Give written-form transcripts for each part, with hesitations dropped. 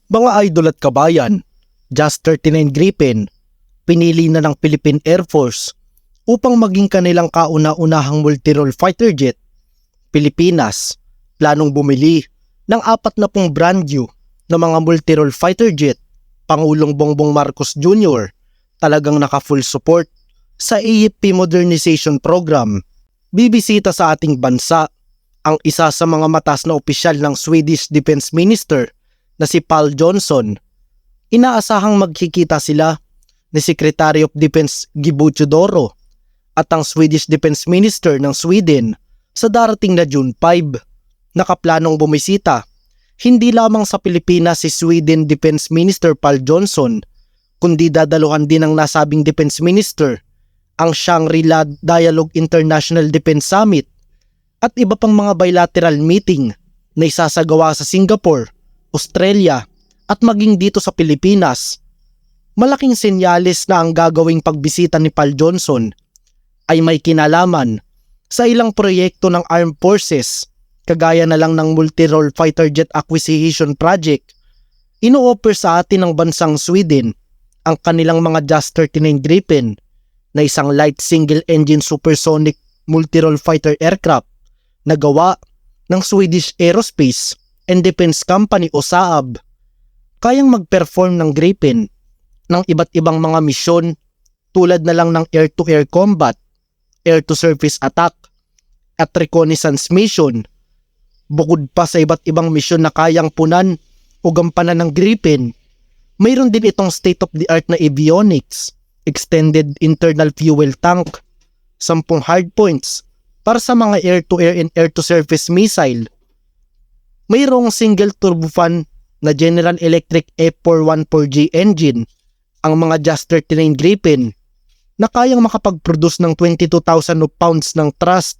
Mga idol at kabayan, Just 39 Gripen, pinili na ng Philippine Air Force upang maging kanilang kauna-unahang multirole fighter jet. Pilipinas, planong bumili ng 40 brand new na mga multirole fighter jet. Pangulong Bongbong Marcos Jr. talagang naka-full support sa AFP Modernization Program. Bibisita sa ating bansa ang isa sa mga mataas na opisyal ng Swedish Defense Minister na si Pål Jonson. Inaasahang magkikita sila ni Secretary of Defense Guido Teodoro at ang Swedish Defense Minister ng Sweden sa darating na June 5. Nakaplanong bumisita hindi lamang sa Pilipinas si Sweden Defense Minister Pål Jonson, kundi dadaluhan din ng nasabing Defense Minister ang Shangri-La Dialogue International Defense Summit at iba pang mga bilateral meeting na isasagawa sa Singapore, Australia at maging dito sa Pilipinas. Malaking senyales na ang gagawing pagbisita ni Pål Jonson ay may kinalaman sa ilang proyekto ng Armed Forces, kagaya na lang ng multirole fighter jet acquisition project. Ino-offer sa atin ng bansang Sweden ang kanilang mga Just 39 Gripen na isang light single engine supersonic multirole fighter aircraft na gawa ng Swedish Aerospace and Defense Company o SAAB. Kayang mag-perform ng Gripen ng iba't ibang mga misyon tulad na lang ng air-to-air combat, air-to-surface attack at reconnaissance mission. Bukod pa sa iba't ibang misyon na kayang punan o gampanan ng Gripen, mayroon din itong state-of-the-art na avionics, extended internal fuel tank, 10 hardpoints para sa mga air-to-air and air-to-surface missile. Mayroong single turbofan na General Electric F414G engine ang mga Just 39 Gripen na kayang makapag-produce ng 22,000 pounds ng thrust.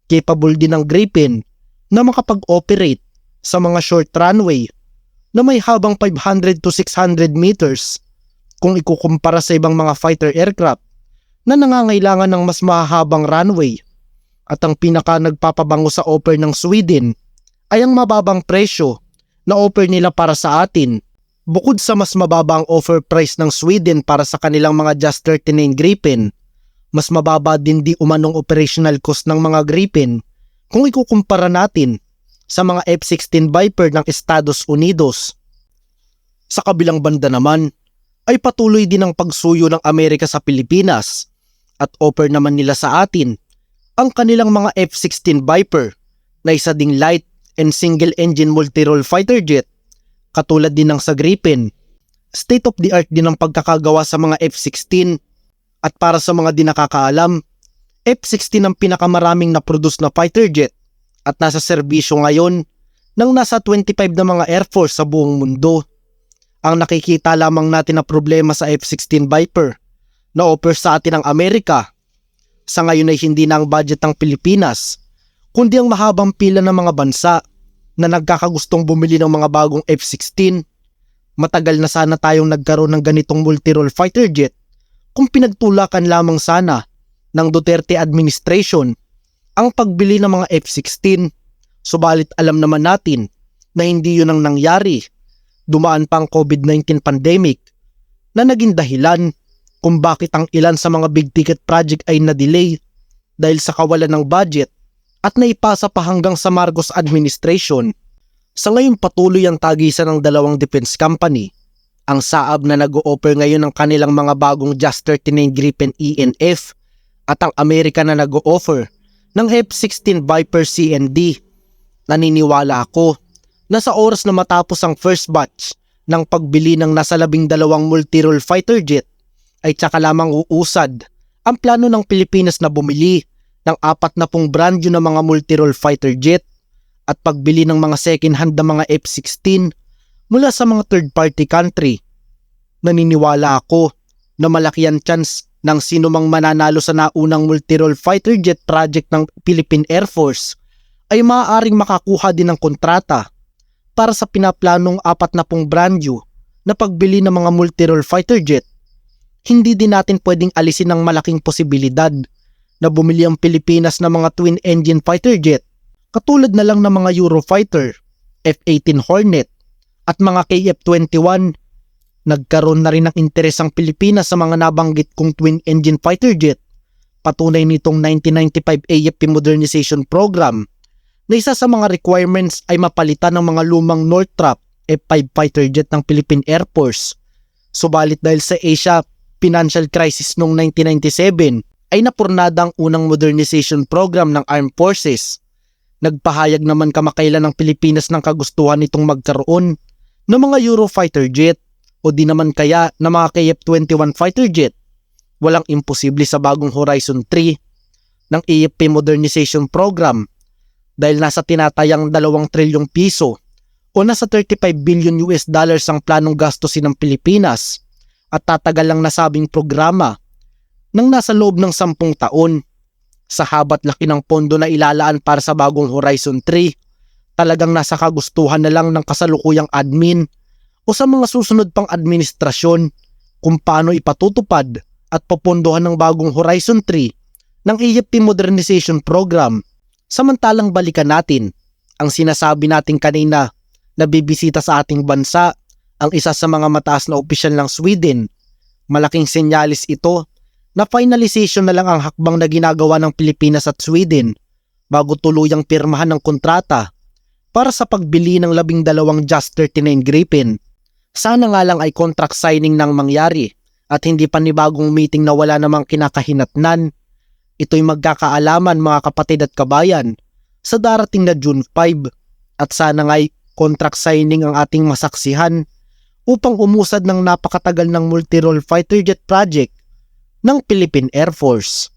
Capable din ng Gripen na makapag-operate sa mga short runway na may habang 500 to 600 meters kung ikukumpara sa ibang mga fighter aircraft na nangangailangan ng mas mahahabang runway. At ang pinaka nagpapabango sa offer ng Sweden ay ang mababang presyo na offer nila para sa atin. Bukod sa mas mababang offer price ng Sweden para sa kanilang mga Just 39 Gripen, mas mababa din di umanong operational cost ng mga Gripen kung ikukumpara natin sa mga F-16 Viper ng Estados Unidos. Sa kabilang banda naman ay patuloy din ang pagsuyo ng Amerika sa Pilipinas at offer naman nila sa atin ang kanilang mga F-16 Viper na isa ding light and single engine multirole fighter jet katulad din ng sa Gripen. State of the art din ang pagkakagawa sa mga F-16 at para sa mga di nakakaalam, F-16 ang pinakamaraming na-produce na fighter jet at nasa serbisyo ngayon ng nasa 25 na mga air force sa buong mundo. Ang nakikita lamang natin na problema sa F-16 Viper na offer sa atin ng Amerika sa ngayon ay hindi na ang budget ng Pilipinas, kundi ang mahabang pila ng mga bansa na nagkakagustong bumili ng mga bagong F-16. Matagal na sana tayong nagkaroon ng ganitong multirole fighter jet kung pinagtulakan lamang sana ng Duterte administration ang pagbili ng mga F-16. Subalit alam naman natin na hindi yun ang nangyari. Dumaan pa ang COVID-19 pandemic na naging dahilan kung bakit ang ilan sa mga big ticket project ay na-delay dahil sa kawalan ng budget at naipasa pa hanggang sa Marcos administration. Sa ngayon patuloy ang tagisan ng dalawang defense company, ang SAAB na nag-o-offer ngayon ng kanilang mga bagong Just 39 Gripen ENF at ang Amerika na nag-o-offer ng F-16 Viper CND. Naniniwala ako na sa oras na matapos ang first batch ng pagbili ng nasa 12 multirole fighter jet ay tsaka lamang uusad ang plano ng Pilipinas na bumili ng 40 brand new na mga multirole fighter jet at pagbili ng mga second hand na mga F-16 mula sa mga third party country. Naniniwala ako na malaki ang chance ng sino mang mananalo sa naunang multirole fighter jet project ng Philippine Air Force ay maaaring makakuha din ng kontrata para sa pinaplanong 40 brand new na pagbili ng mga multirole fighter jet. Hindi din natin pwedeng alisin ang malaking posibilidad na bumili ang Pilipinas ng mga twin engine fighter jet katulad na lang ng mga Eurofighter, F-18 Hornet at mga KF-21. Nagkaroon na rin ng interes ang Pilipinas sa mga nabanggit kong twin-engine fighter jet. Patunay nitong 1995 AFP Modernization Program na isa sa mga requirements ay mapalitan ng mga lumang Northrop F-5 fighter jet ng Philippine Air Force. Subalit dahil sa Asia financial crisis noong 1997 ay napurnada ang unang modernization program ng Armed Forces. Nagpahayag naman kamakailan ng Pilipinas ng kagustuhan nitong magkaroon ng mga Eurofighter jet o di naman kaya na mga KF-21 fighter jet. Walang imposible sa bagong Horizon 3 ng AFP Modernization Program dahil nasa tinatayang 2 trilyong piso o nasa 35 billion US dollars ang planong gastusin ng Pilipinas at tatagal lang nasabing programa nang nasa loob ng 10 taon. Sa habat laki ng pondo na ilalaan para sa bagong Horizon 3, talagang nasa kagustuhan na lang ng kasalukuyang admin o sa mga susunod pang administrasyon kung paano ipatutupad at popondohan ng bagong Horizon 3 ng AFP Modernization Program. Samantalang balikan natin ang sinasabi natin kanina na bibisita sa ating bansa ang isa sa mga mataas na opisyal ng Sweden. Malaking senyalis ito na finalization na lang ang hakbang na ginagawa ng Pilipinas at Sweden bago tuluyang pirmahan ng kontrata para sa pagbili ng 12 Just 39 Gripen. Sana nga lang ay contract signing nang mangyari at hindi panibagong meeting na wala namang kinakahinatnan. Ito'y magkakaalaman mga kapatid at kabayan sa darating na June 5 at sana nga'y contract signing ang ating masaksihan upang umusad ng napakatagal ng multi-role fighter jet project ng Philippine Air Force.